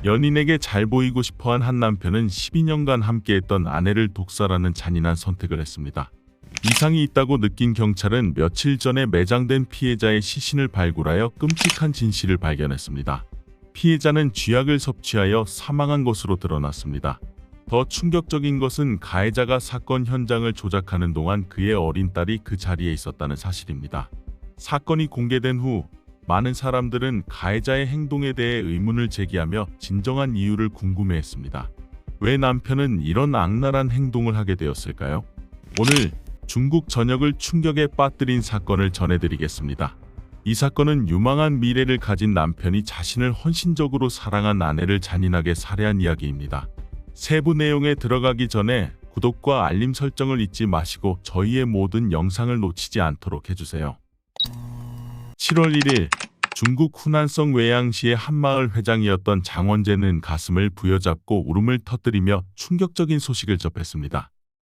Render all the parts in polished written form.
연인에게 잘 보이고 싶어한 한 남편은 12년간 함께했던 아내를 독살하는 잔인한 선택을 했습니다. 이상이 있다고 느낀 경찰은 며칠 전에 매장된 피해자의 시신을 발굴하여 끔찍한 진실을 발견했습니다. 피해자는 쥐약을 섭취하여 사망한 것으로 드러났습니다. 더 충격적인 것은 가해자가 사건 현장을 조작하는 동안 그의 어린 딸이 그 자리에 있었다는 사실입니다. 사건이 공개된 후 많은 사람들은 가해자의 행동에 대해 의문을 제기하며 진정한 이유를 궁금해했습니다. 왜 남편은 이런 악랄한 행동을 하게 되었을까요? 오늘 중국 전역을 충격에 빠뜨린 사건을 전해드리겠습니다. 이 사건은 유망한 미래를 가진 남편이 자신을 헌신적으로 사랑한 아내를 잔인하게 살해한 이야기입니다. 세부 내용에 들어가기 전에 구독과 알림 설정을 잊지 마시고 저희의 모든 영상을 놓치지 않도록 해주세요. 7월 1일 중국 후난성 외양시의 한마을 회장이었던 장원재는 가슴을 부여잡고 울음을 터뜨리며 충격적인 소식을 접했습니다.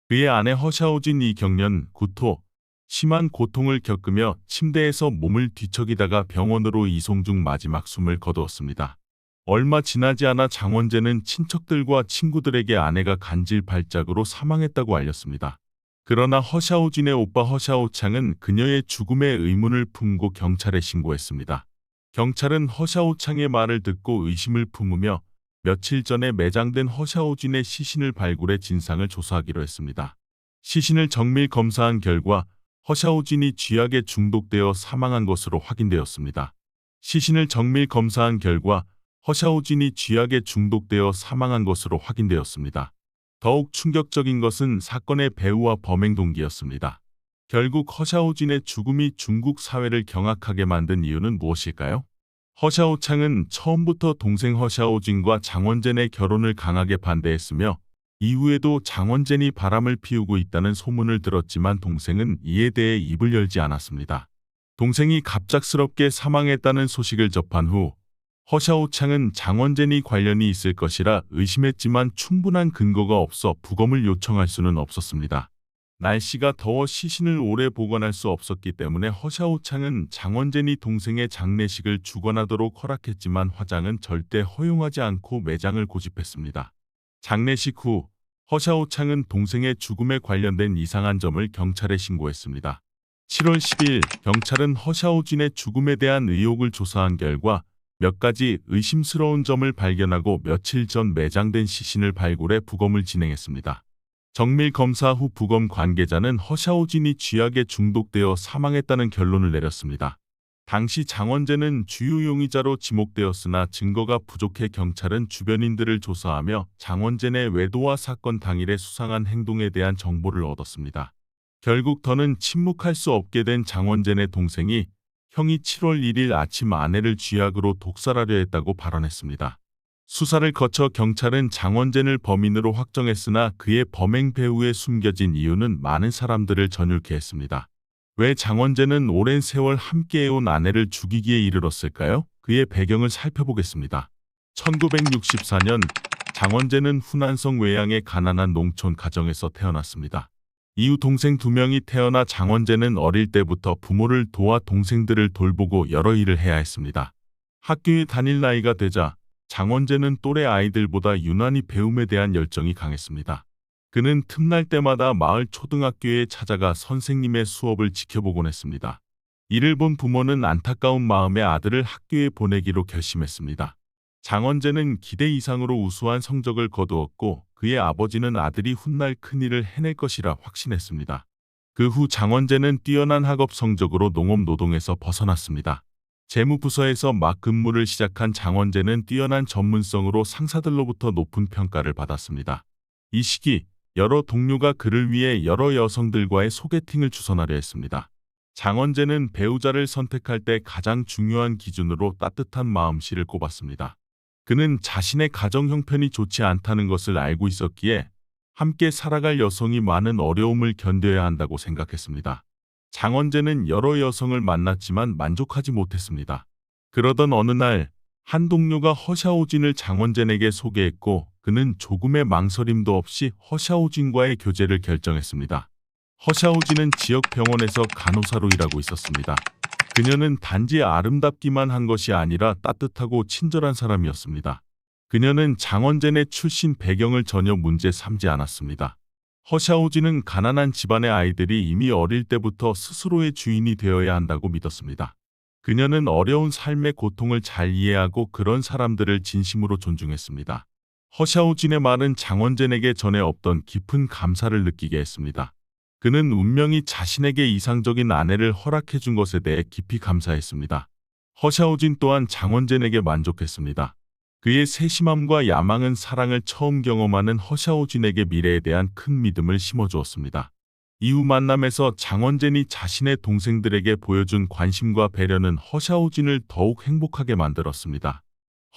그의 아내 허샤오진 이경련 구토, 심한 고통을 겪으며 침대에서 몸을 뒤척이다가 병원으로 이송 중 마지막 숨을 거두었습니다. 얼마 지나지 않아 장원재는 친척들과 친구들에게 아내가 간질 발작으로 사망했다고 알렸습니다. 그러나 허샤오진의 오빠 허샤오창은 그녀의 죽음에 의문을 품고 경찰에 신고했습니다. 경찰은 허샤오창의 말을 듣고 의심을 품으며 며칠 전에 매장된 허샤오진의 시신을 발굴해 진상을 조사하기로 했습니다. 시신을 정밀 검사한 결과 허샤오진이 쥐약에 중독되어 사망한 것으로 확인되었습니다. 시신을 정밀 검사한 결과 허샤오진이 쥐약에 중독되어 사망한 것으로 확인되었습니다. 더욱 충격적인 것은 사건의 배후와 범행 동기였습니다. 결국 허샤오진의 죽음이 중국 사회를 경악하게 만든 이유는 무엇일까요? 허샤오창은 처음부터 동생 허샤오진과 장원젠의 결혼을 강하게 반대했으며 이후에도 장원젠이 바람을 피우고 있다는 소문을 들었지만 동생은 이에 대해 입을 열지 않았습니다. 동생이 갑작스럽게 사망했다는 소식을 접한 후 허샤오창은 장원젠이 관련이 있을 것이라 의심했지만 충분한 근거가 없어 부검을 요청할 수는 없었습니다. 날씨가 더워 시신을 오래 보관할 수 없었기 때문에 허샤오창은 장원젠이 동생의 장례식을 주관하도록 허락했지만 화장은 절대 허용하지 않고 매장을 고집했습니다. 장례식 후 허샤오창은 동생의 죽음에 관련된 이상한 점을 경찰에 신고했습니다. 7월 10일 경찰은 허샤오진의 죽음에 대한 의혹을 조사한 결과 몇 가지 의심스러운 점을 발견하고 며칠 전 매장된 시신을 발굴해 부검을 진행했습니다. 정밀 검사 후 부검 관계자는 허샤오진이 쥐약에 중독되어 사망했다는 결론을 내렸습니다. 당시 장원재는 주요 용의자로 지목되었으나 증거가 부족해 경찰은 주변인들을 조사하며 장원재의 외도와 사건 당일의 수상한 행동에 대한 정보를 얻었습니다. 결국 더는 침묵할 수 없게 된 장원재의 동생이 형이 7월 1일 아침 아내를 쥐약으로 독살하려 했다고 발언했습니다. 수사를 거쳐 경찰은 장원재를 범인으로 확정했으나 그의 범행 배후에 숨겨진 이유는 많은 사람들을 전율케 했습니다. 왜 장원재는 오랜 세월 함께해온 아내를 죽이기에 이르렀을까요? 그의 배경을 살펴보겠습니다. 1964년 장원재는 후난성 외양의 가난한 농촌 가정에서 태어났습니다. 이후 동생 2명이 태어나 장원재는 어릴 때부터 부모를 도와 동생들을 돌보고 여러 일을 해야 했습니다. 학교에 다닐 나이가 되자 장원재는 또래 아이들보다 유난히 배움에 대한 열정이 강했습니다. 그는 틈날 때마다 마을 초등학교에 찾아가 선생님의 수업을 지켜보곤 했습니다. 이를 본 부모는 안타까운 마음에 아들을 학교에 보내기로 결심했습니다. 장원재는 기대 이상으로 우수한 성적을 거두었고 그의 아버지는 아들이 훗날 큰일을 해낼 것이라 확신했습니다. 그 후 장원재는 뛰어난 학업 성적으로 농업 노동에서 벗어났습니다. 재무부서에서 막 근무를 시작한 장원재는 뛰어난 전문성으로 상사들로부터 높은 평가를 받았습니다. 이 시기 여러 동료가 그를 위해 여러 여성들과의 소개팅을 주선하려 했습니다. 장원재는 배우자를 선택할 때 가장 중요한 기준으로 따뜻한 마음씨를 꼽았습니다. 그는 자신의 가정 형편이 좋지 않다는 것을 알고 있었기에 함께 살아갈 여성이 많은 어려움을 견뎌야 한다고 생각했습니다. 장원재는 여러 여성을 만났지만 만족하지 못했습니다. 그러던 어느 날 한 동료가 허샤오진을 장원재에게 소개했고 그는 조금의 망설임도 없이 허샤오진과의 교제를 결정했습니다. 허샤오진은 지역 병원에서 간호사로 일하고 있었습니다. 그녀는 단지 아름답기만 한 것이 아니라 따뜻하고 친절한 사람이었습니다. 그녀는 장원젠의 출신 배경을 전혀 문제 삼지 않았습니다. 허샤오진은 가난한 집안의 아이들이 이미 어릴 때부터 스스로의 주인이 되어야 한다고 믿었습니다. 그녀는 어려운 삶의 고통을 잘 이해하고 그런 사람들을 진심으로 존중했습니다. 허샤오진의 말은 장원젠에게 전에 없던 깊은 감사를 느끼게 했습니다. 그는 운명이 자신에게 이상적인 아내를 허락해 준 것에 대해 깊이 감사했습니다. 허샤오진 또한 장원젠에게 만족했습니다. 그의 세심함과 야망은 사랑을 처음 경험하는 허샤오진에게 미래에 대한 큰 믿음을 심어주었습니다. 이후 만남에서 장원젠이 자신의 동생들에게 보여준 관심과 배려는 허샤오진을 더욱 행복하게 만들었습니다.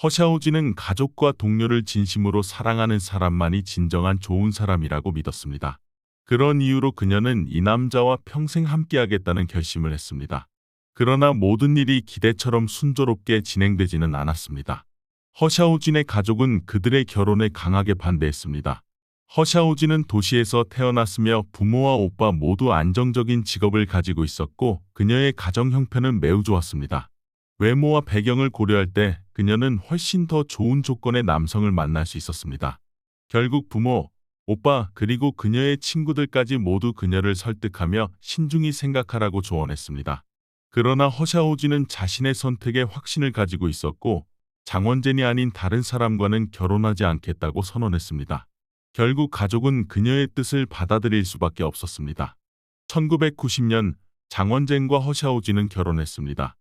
허샤오진은 가족과 동료를 진심으로 사랑하는 사람만이 진정한 좋은 사람이라고 믿었습니다. 그런 이유로 그녀는 이 남자와 평생 함께하겠다는 결심을 했습니다. 그러나 모든 일이 기대처럼 순조롭게 진행되지는 않았습니다. 허샤오진의 가족은 그들의 결혼에 강하게 반대했습니다. 허샤오진은 도시에서 태어났으며 부모와 오빠 모두 안정적인 직업을 가지고 있었고 그녀의 가정 형편은 매우 좋았습니다. 외모와 배경을 고려할 때 그녀는 훨씬 더 좋은 조건의 남성을 만날 수 있었습니다. 결국 부모, 오빠 그리고 그녀의 친구들까지 모두 그녀를 설득하며 신중히 생각하라고 조언했습니다. 그러나 허샤오진은 자신의 선택에 확신을 가지고 있었고 장원젠이 아닌 다른 사람과는 결혼하지 않겠다고 선언했습니다. 결국 가족은 그녀의 뜻을 받아들일 수밖에 없었습니다. 1990년 장원젠과 허샤오진은 결혼했습니다.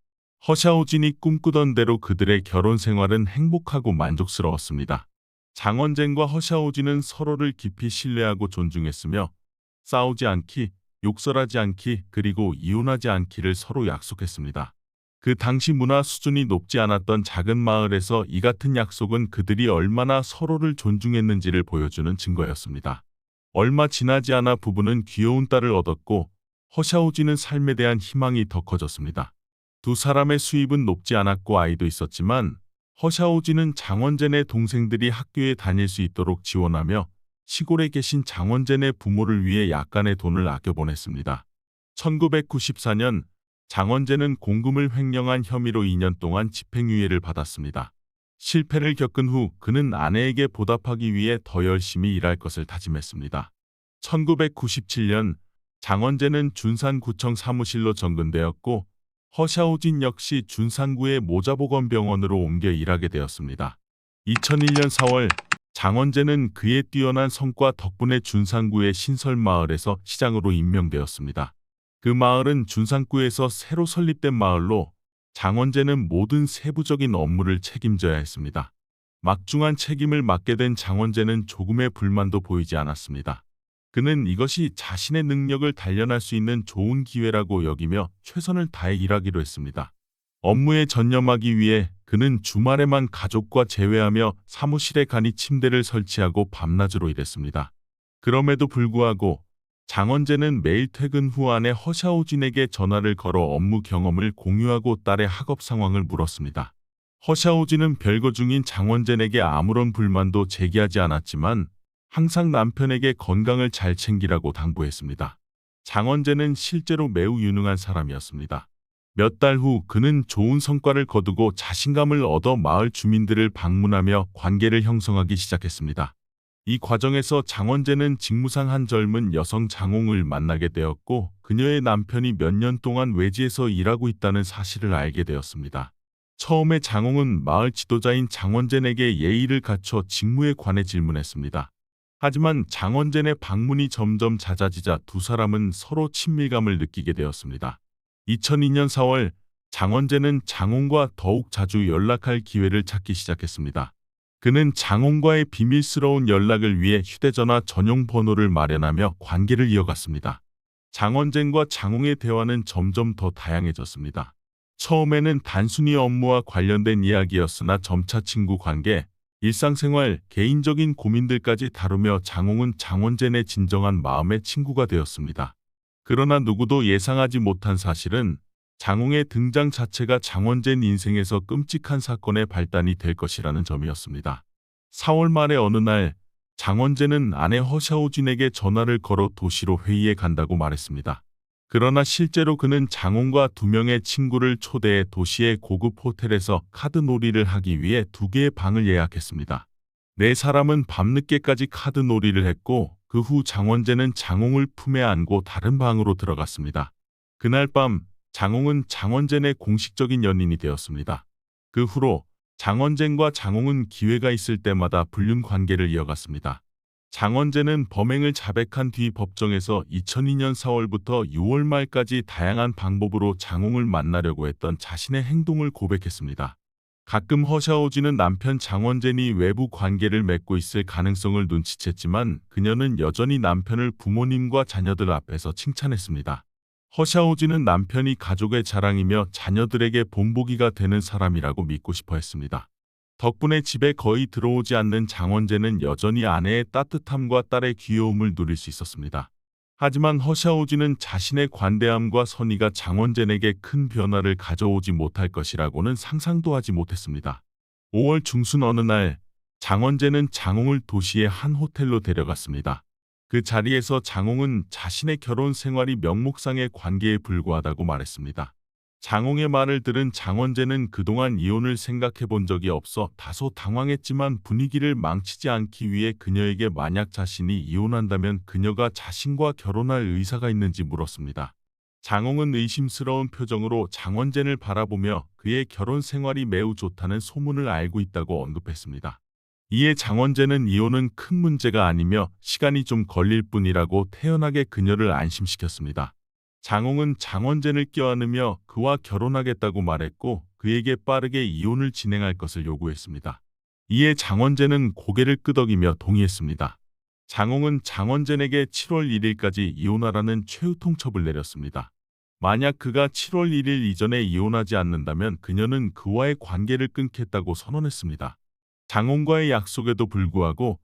허샤오진이 꿈꾸던 대로 그들의 결혼 생활은 행복하고 만족스러웠습니다. 장원젠과 허샤오진은 서로를 깊이 신뢰하고 존중했으며 싸우지 않기, 욕설하지 않기, 그리고 이혼하지 않기를 서로 약속했습니다. 그 당시 문화 수준이 높지 않았던 작은 마을에서 이 같은 약속은 그들이 얼마나 서로를 존중했는지를 보여주는 증거였습니다. 얼마 지나지 않아 부부는 귀여운 딸을 얻었고 허샤오진은 삶에 대한 희망이 더 커졌습니다. 두 사람의 수입은 높지 않았고 아이도 있었지만 허샤오진은 장원젠의 동생들이 학교에 다닐 수 있도록 지원하며 시골에 계신 장원젠의 부모를 위해 약간의 돈을 아껴 보냈습니다. 1994년 장원젠은 공금을 횡령한 혐의로 2년 동안 집행유예를 받았습니다. 실패를 겪은 후 그는 아내에게 보답하기 위해 더 열심히 일할 것을 다짐했습니다. 1997년 장원젠은 준산구청 사무실로 전근되었고 허샤오진 역시 준산구의 모자보건병원으로 옮겨 일하게 되었습니다. 2001년 4월 장원젠은 그의 뛰어난 성과 덕분에 준산구의 신설마을에서 시장으로 임명되었습니다. 그 마을은 준산구에서 새로 설립된 마을로 장원젠은 모든 세부적인 업무를 책임져야 했습니다. 막중한 책임을 맡게 된 장원젠은 조금의 불만도 보이지 않았습니다. 그는 이것이 자신의 능력을 단련할 수 있는 좋은 기회라고 여기며 최선을 다해 일하기로 했습니다. 업무에 전념하기 위해 그는 주말에만 가족과 재회하며 사무실에 간이 침대를 설치하고 밤낮으로 일했습니다. 그럼에도 불구하고 장원젠은 매일 퇴근 후 아내 허샤오진에게 전화를 걸어 업무 경험을 공유하고 딸의 학업 상황을 물었습니다. 허샤오진은 별거 중인 장원젠에게 아무런 불만도 제기하지 않았지만 항상 남편에게 건강을 잘 챙기라고 당부했습니다. 장원젠은 실제로 매우 유능한 사람이었습니다. 몇 달 후 그는 좋은 성과를 거두고 자신감을 얻어 마을 주민들을 방문하며 관계를 형성하기 시작했습니다. 이 과정에서 장원젠은 직무상 한 젊은 여성 장홍을 만나게 되었고 그녀의 남편이 몇 년 동안 외지에서 일하고 있다는 사실을 알게 되었습니다. 처음에 장홍은 마을 지도자인 장원젠에게 예의를 갖춰 직무에 관해 질문했습니다. 하지만 장원젠의 방문이 점점 잦아지자 두 사람은 서로 친밀감을 느끼게 되었습니다. 2002년 4월 장원젠은 장홍과 더욱 자주 연락할 기회를 찾기 시작했습니다. 그는 장홍과의 비밀스러운 연락을 위해 휴대전화 전용 번호를 마련하며 관계를 이어갔습니다. 장원젠과 장홍의 대화는 점점 더 다양해졌습니다. 처음에는 단순히 업무와 관련된 이야기였으나 점차 친구 관계, 일상생활, 개인적인 고민들까지 다루며 장홍은 장원젠의 진정한 마음의 친구가 되었습니다. 그러나 누구도 예상하지 못한 사실은 장홍의 등장 자체가 장원젠 인생에서 끔찍한 사건의 발단이 될 것이라는 점이었습니다. 4월 말의 어느 날 장원젠은 아내 허샤오진에게 전화를 걸어 도시로 회의에 간다고 말했습니다. 그러나 실제로 그는 장홍과 2명의 친구를 초대해 도시의 고급 호텔에서 카드놀이를 하기 위해 2개의 방을 예약했습니다. 네 사람은 밤늦게까지 카드 놀이를 했고 그 후 장원재는 장홍을 품에 안고 다른 방으로 들어갔습니다. 그날 밤 장홍은 장원재의 공식적인 연인이 되었습니다. 그 후로 장원재과 장홍은 기회가 있을 때마다 불륜 관계를 이어갔습니다. 장원재는 범행을 자백한 뒤 법정에서 2002년 4월부터 6월 말까지 다양한 방법으로 장홍을 만나려고 했던 자신의 행동을 고백했습니다. 가끔 허샤오지는 남편 장원재니 외부 관계를 맺고 있을 가능성을 눈치챘지만 그녀는 여전히 남편을 부모님과 자녀들 앞에서 칭찬했습니다. 허샤오지는 남편이 가족의 자랑이며 자녀들에게 본보기가 되는 사람이라고 믿고 싶어 했습니다. 덕분에 집에 거의 들어오지 않는 장원재는 여전히 아내의 따뜻함과 딸의 귀여움을 누릴 수 있었습니다. 하지만 허샤오지는 자신의 관대함과 선의가 장원재에게 큰 변화를 가져오지 못할 것이라고는 상상도 하지 못했습니다. 5월 중순 어느 날 장원재는 장홍을 도시의 한 호텔로 데려갔습니다. 그 자리에서 장홍은 자신의 결혼 생활이 명목상의 관계에 불과하다고 말했습니다. 장홍의 말을 들은 장원재는 그동안 이혼을 생각해 본 적이 없어 다소 당황했지만 분위기를 망치지 않기 위해 그녀에게 만약 자신이 이혼한다면 그녀가 자신과 결혼할 의사가 있는지 물었습니다. 장홍은 의심스러운 표정으로 장원재를 바라보며 그의 결혼 생활이 매우 좋다는 소문을 알고 있다고 언급했습니다. 이에 장원재는 이혼은 큰 문제가 아니며 시간이 좀 걸릴 뿐이라고 태연하게 그녀를 안심시켰습니다. 장홍은 장원재를 껴안으며 그와 결혼하겠다고 말했고 그에게 빠르게 이혼을 진행할 것을 요구했습니다. 이에 장원재는 고개를 끄덕이며 동의했습니다. 장홍은 장원재에게 7월 1일까지 이혼하라는 최후 통첩을 내렸습니다. 만약 그가 7월 1일 이전에 이혼하지 않는다면 그녀는 그와의 관계를 끊겠다고 선언했습니다. 장홍과의 약속에도 불구하고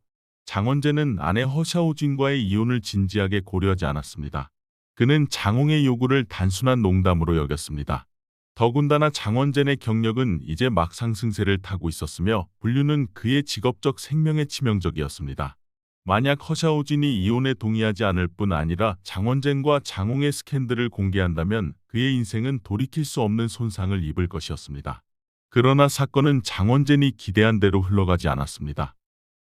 장원재는 아내 허샤오진과의 이혼을 진지하게 고려하지 않았습니다. 그는 장홍의 요구를 단순한 농담으로 여겼습니다. 더군다나 장원재의 경력은 이제 막 상승세를 타고 있었으며 불륜은 그의 직업적 생명에 치명적이었습니다. 만약 허샤오진이 이혼에 동의하지 않을 뿐 아니라 장원재과 장홍의 스캔들을 공개한다면 그의 인생은 돌이킬 수 없는 손상을 입을 것이었습니다. 그러나 사건은 장원재이 기대한 대로 흘러가지 않았습니다.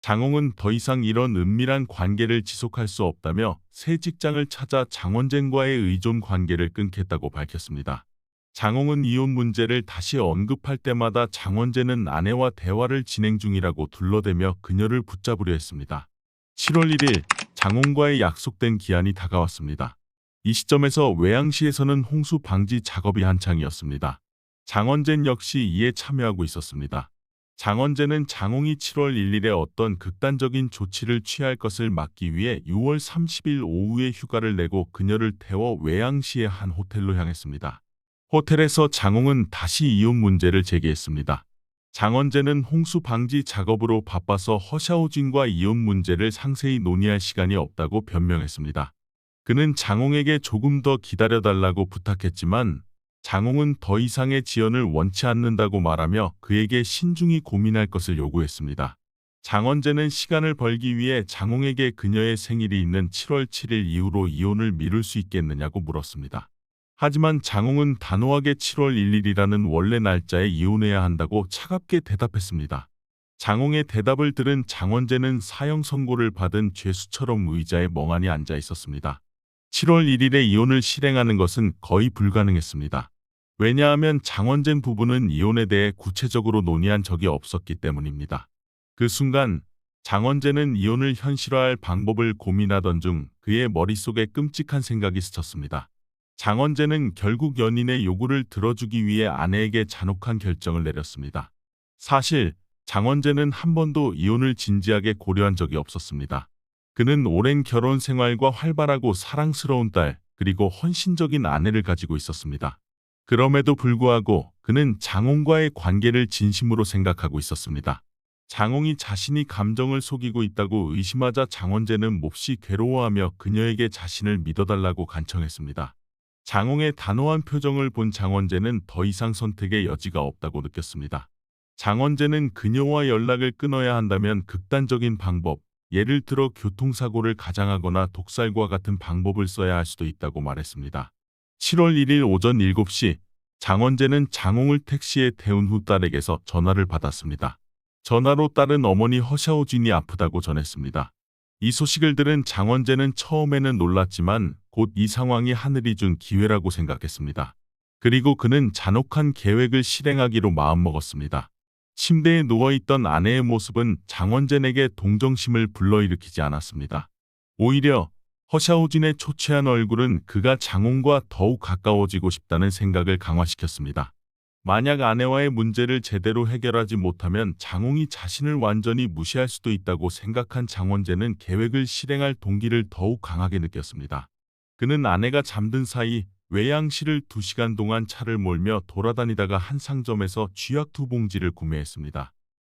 장홍은 더 이상 이런 은밀한 관계를 지속할 수 없다며 새 직장을 찾아 장원재과의 의존 관계를 끊겠다고 밝혔습니다. 장홍은 이혼 문제를 다시 언급할 때마다 장원재는 아내와 대화를 진행 중이라고 둘러대며 그녀를 붙잡으려 했습니다. 7월 1일 장홍과의 약속된 기한이 다가왔습니다. 이 시점에서 외양시에서는 홍수 방지 작업이 한창이었습니다. 장원재 역시 이에 참여하고 있었습니다. 장원재는 장홍이 7월 1일에 어떤 극단적인 조치를 취할 것을 막기 위해 6월 30일 오후에 휴가를 내고 그녀를 태워 외양시의 한 호텔로 향했습니다. 호텔에서 장홍은 다시 이혼 문제를 제기했습니다. 장원재는 홍수 방지 작업으로 바빠서 허샤오진과 이혼 문제를 상세히 논의할 시간이 없다고 변명했습니다. 그는 장홍에게 조금 더 기다려달라고 부탁했지만 장홍은 더 이상의 지연을 원치 않는다고 말하며 그에게 신중히 고민할 것을 요구했습니다. 장원재는 시간을 벌기 위해 장홍에게 그녀의 생일이 있는 7월 7일 이후로 이혼을 미룰 수 있겠느냐고 물었습니다. 하지만 장홍은 단호하게 7월 1일이라는 원래 날짜에 이혼해야 한다고 차갑게 대답했습니다. 장홍의 대답을 들은 장원재는 사형 선고를 받은 죄수처럼 의자에 멍하니 앉아 있었습니다. 7월 1일에 이혼을 실행하는 것은 거의 불가능했습니다. 왜냐하면 장원재 부부는 이혼에 대해 구체적으로 논의한 적이 없었기 때문입니다. 그 순간 장원재는 이혼을 현실화할 방법을 고민하던 중 그의 머릿속에 끔찍한 생각이 스쳤습니다. 장원재는 결국 연인의 요구를 들어주기 위해 아내에게 잔혹한 결정을 내렸습니다. 사실 장원재는 한 번도 이혼을 진지하게 고려한 적이 없었습니다. 그는 오랜 결혼 생활과 활발하고 사랑스러운 딸 그리고 헌신적인 아내를 가지고 있었습니다. 그럼에도 불구하고 그는 장홍과의 관계를 진심으로 생각하고 있었습니다. 장홍이 자신이 감정을 속이고 있다고 의심하자 장원재는 몹시 괴로워하며 그녀에게 자신을 믿어달라고 간청했습니다. 장홍의 단호한 표정을 본 장원재는 더 이상 선택의 여지가 없다고 느꼈습니다. 장원재는 그녀와 연락을 끊어야 한다면 극단적인 방법, 예를 들어 교통사고를 가장하거나 독살과 같은 방법을 써야 할 수도 있다고 말했습니다. 7월 1일 오전 7시 장원재는 장홍을 택시에 태운 후 딸에게서 전화를 받았습니다. 전화로 딸은 어머니 허샤오진이 아프다고 전했습니다. 이 소식을 들은 장원재는 처음에는 놀랐지만 곧 이 상황이 하늘이 준 기회라고 생각했습니다. 그리고 그는 잔혹한 계획을 실행하기로 마음먹었습니다. 침대에 누워있던 아내의 모습은 장원재에게 동정심을 불러일으키지 않았습니다. 오히려 허샤오진의 초췌한 얼굴은 그가 장홍과 더욱 가까워지고 싶다는 생각을 강화시켰습니다. 만약 아내와의 문제를 제대로 해결하지 못하면 장홍이 자신을 완전히 무시할 수도 있다고 생각한 장원재는 계획을 실행할 동기를 더욱 강하게 느꼈습니다. 그는 아내가 잠든 사이 외양실을 2시간 동안 차를 몰며 돌아다니다가 한 상점에서 쥐약 2봉지를 구매했습니다.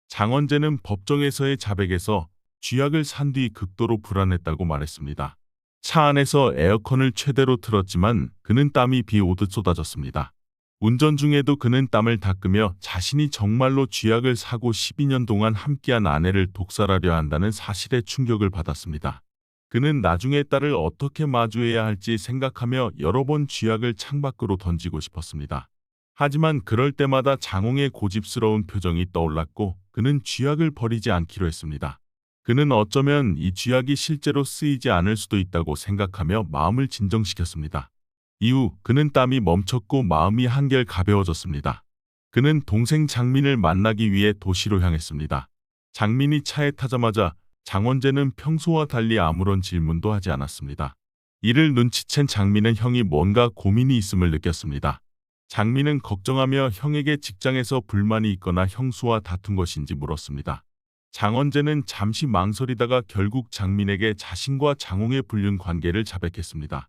장원재는 법정에서의 자백에서 쥐약을 산 뒤 극도로 불안했다고 말했습니다. 차 안에서 에어컨을 최대로 틀었지만 그는 땀이 비 오듯 쏟아졌습니다. 운전 중에도 그는 땀을 닦으며 자신이 정말로 쥐약을 사고 12년 동안 함께한 아내를 독살하려 한다는 사실에 충격을 받았습니다. 그는 나중에 딸을 어떻게 마주해야 할지 생각하며 여러 번 쥐약을 창밖으로 던지고 싶었습니다. 하지만 그럴 때마다 장홍의 고집스러운 표정이 떠올랐고 그는 쥐약을 버리지 않기로 했습니다. 그는 어쩌면 이 쥐약이 실제로 쓰이지 않을 수도 있다고 생각하며 마음을 진정시켰습니다. 이후 그는 땀이 멈췄고 마음이 한결 가벼워졌습니다. 그는 동생 장민을 만나기 위해 도시로 향했습니다. 장민이 차에 타자마자 장원재는 평소와 달리 아무런 질문도 하지 않았습니다. 이를 눈치챈 장민은 형이 뭔가 고민이 있음을 느꼈습니다. 장민은 걱정하며 형에게 직장에서 불만이 있거나 형수와 다툰 것인지 물었습니다. 장원재는 잠시 망설이다가 결국 장민에게 자신과 장홍의 불륜 관계를 자백했습니다.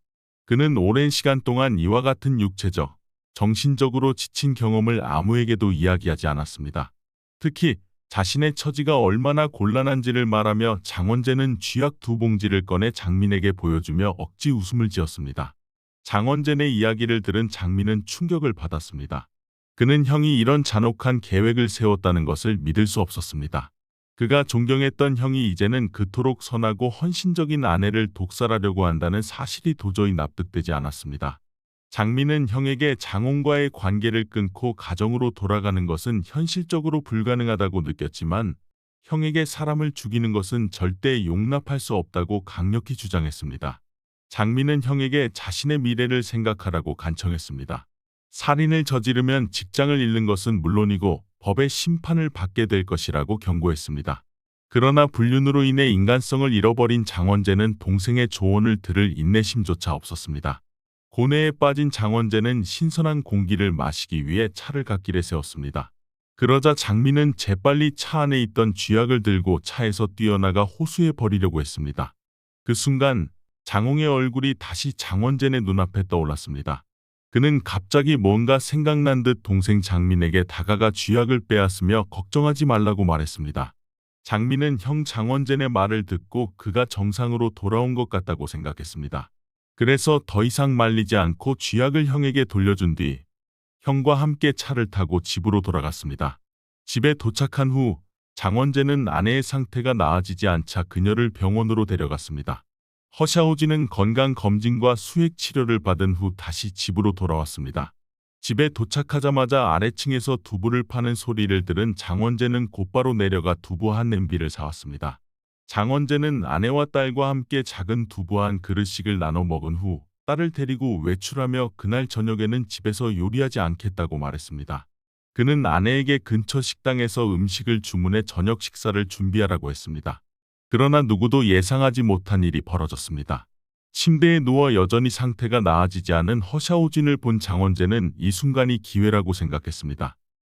그는 오랜 시간 동안 이와 같은 육체적, 정신적으로 지친 경험을 아무에게도 이야기하지 않았습니다. 특히 자신의 처지가 얼마나 곤란한지를 말하며 장원재는 쥐약 2봉지를 꺼내 장민에게 보여주며 억지 웃음을 지었습니다. 장원재의 이야기를 들은 장민은 충격을 받았습니다. 그는 형이 이런 잔혹한 계획을 세웠다는 것을 믿을 수 없었습니다. 그가 존경했던 형이 이제는 그토록 선하고 헌신적인 아내를 독살하려고 한다는 사실이 도저히 납득되지 않았습니다. 장민은 형에게 장홍과의 관계를 끊고 가정으로 돌아가는 것은 현실적으로 불가능하다고 느꼈지만 형에게 사람을 죽이는 것은 절대 용납할 수 없다고 강력히 주장했습니다. 장민은 형에게 자신의 미래를 생각하라고 간청했습니다. 살인을 저지르면 직장을 잃는 것은 물론이고 법의 심판을 받게 될 것이라고 경고했습니다. 그러나 불륜으로 인해 인간성을 잃어버린 장원재는 동생의 조언을 들을 인내심조차 없었습니다. 고뇌에 빠진 장원재는 신선한 공기를 마시기 위해 차를 갓길에 세웠습니다. 그러자 장민은 재빨리 차 안에 있던 쥐약을 들고 차에서 뛰어나가 호수에 버리려고 했습니다. 그 순간 장홍의 얼굴이 다시 장원재의 눈앞에 떠올랐습니다. 그는 갑자기 뭔가 생각난 듯 동생 장민에게 다가가 쥐약을 빼앗으며 걱정하지 말라고 말했습니다. 장민은 형 장원재의 말을 듣고 그가 정상으로 돌아온 것 같다고 생각했습니다. 그래서 더 이상 말리지 않고 쥐약을 형에게 돌려준 뒤 형과 함께 차를 타고 집으로 돌아갔습니다. 집에 도착한 후 장원재는 아내의 상태가 나아지지 않자 그녀를 병원으로 데려갔습니다. 허샤오진은 건강검진과 수액치료를 받은 후 다시 집으로 돌아왔습니다. 집에 도착하자마자 아래층에서 두부를 파는 소리를 들은 장원재는 곧바로 내려가 두부 한 냄비를 사왔습니다. 장원재는 아내와 딸과 함께 작은 두부 한 그릇씩을 나눠 먹은 후 딸을 데리고 외출하며 그날 저녁에는 집에서 요리하지 않겠다고 말했습니다. 그는 아내에게 근처 식당에서 음식을 주문해 저녁 식사를 준비하라고 했습니다. 그러나 누구도 예상하지 못한 일이 벌어졌습니다. 침대에 누워 여전히 상태가 나아지지 않은 허샤오진을 본 장원재는 이 순간이 기회라고 생각했습니다.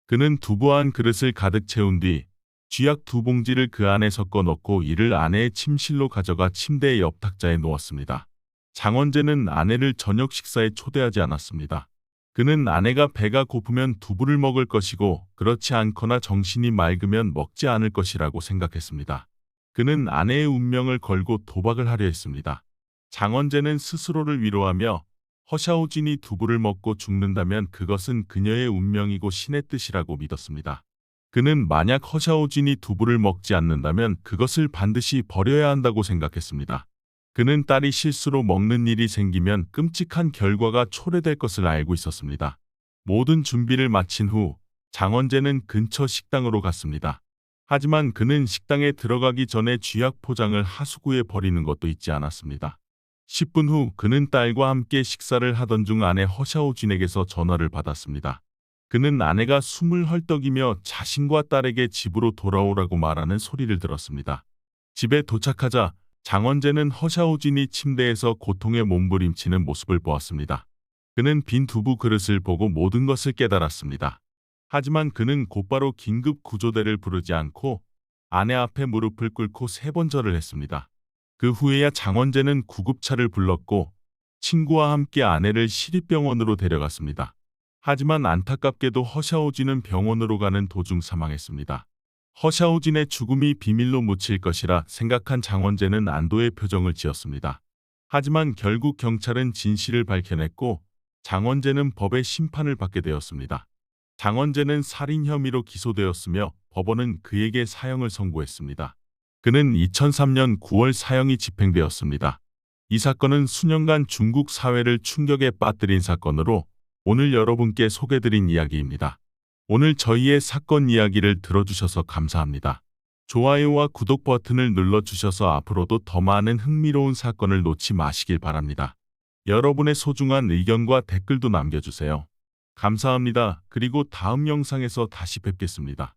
그는 두부 한 그릇을 가득 채운 뒤 쥐약 2봉지를 그 안에 섞어 넣고 이를 아내의 침실로 가져가 침대의 옆 탁자에 놓았습니다. 장원재는 아내를 저녁 식사에 초대하지 않았습니다. 그는 아내가 배가 고프면 두부를 먹을 것이고 그렇지 않거나 정신이 맑으면 먹지 않을 것이라고 생각했습니다. 그는 아내의 운명을 걸고 도박을 하려 했습니다. 장원재는 스스로를 위로하며 허샤오진이 두부를 먹고 죽는다면 그것은 그녀의 운명이고 신의 뜻이라고 믿었습니다. 그는 만약 허샤오진이 두부를 먹지 않는다면 그것을 반드시 버려야 한다고 생각했습니다. 그는 딸이 실수로 먹는 일이 생기면 끔찍한 결과가 초래될 것을 알고 있었습니다. 모든 준비를 마친 후 장원재는 근처 식당으로 갔습니다. 하지만 그는 식당에 들어가기 전에 쥐약 포장을 하수구에 버리는 것도 잊지 않았습니다. 10분 후 그는 딸과 함께 식사를 하던 중 아내 허샤오진에게서 전화를 받았습니다. 그는 아내가 숨을 헐떡이며 자신과 딸에게 집으로 돌아오라고 말하는 소리를 들었습니다. 집에 도착하자 장원재는 허샤오진이 침대에서 고통에 몸부림치는 모습을 보았습니다. 그는 빈 두부 그릇을 보고 모든 것을 깨달았습니다. 하지만 그는 곧바로 긴급 구조대를 부르지 않고 아내 앞에 무릎을 꿇고 3번 절을 했습니다. 그 후에야 장원재는 구급차를 불렀고 친구와 함께 아내를 시립병원으로 데려갔습니다. 하지만 안타깝게도 허샤오진은 병원으로 가는 도중 사망했습니다. 허샤오진의 죽음이 비밀로 묻힐 것이라 생각한 장원재는 안도의 표정을 지었습니다. 하지만 결국 경찰은 진실을 밝혀냈고 장원재는 법의 심판을 받게 되었습니다. 장원재는 살인 혐의로 기소되었으며 법원은 그에게 사형을 선고했습니다. 그는 2003년 9월 사형이 집행되었습니다. 이 사건은 수년간 중국 사회를 충격에 빠뜨린 사건으로 오늘 여러분께 소개드린 이야기입니다. 오늘 저희의 사건 이야기를 들어주셔서 감사합니다. 좋아요와 구독 버튼을 눌러주셔서 앞으로도 더 많은 흥미로운 사건을 놓지 마시길 바랍니다. 여러분의 소중한 의견과 댓글도 남겨주세요. 감사합니다. 그리고 다음 영상에서 다시 뵙겠습니다.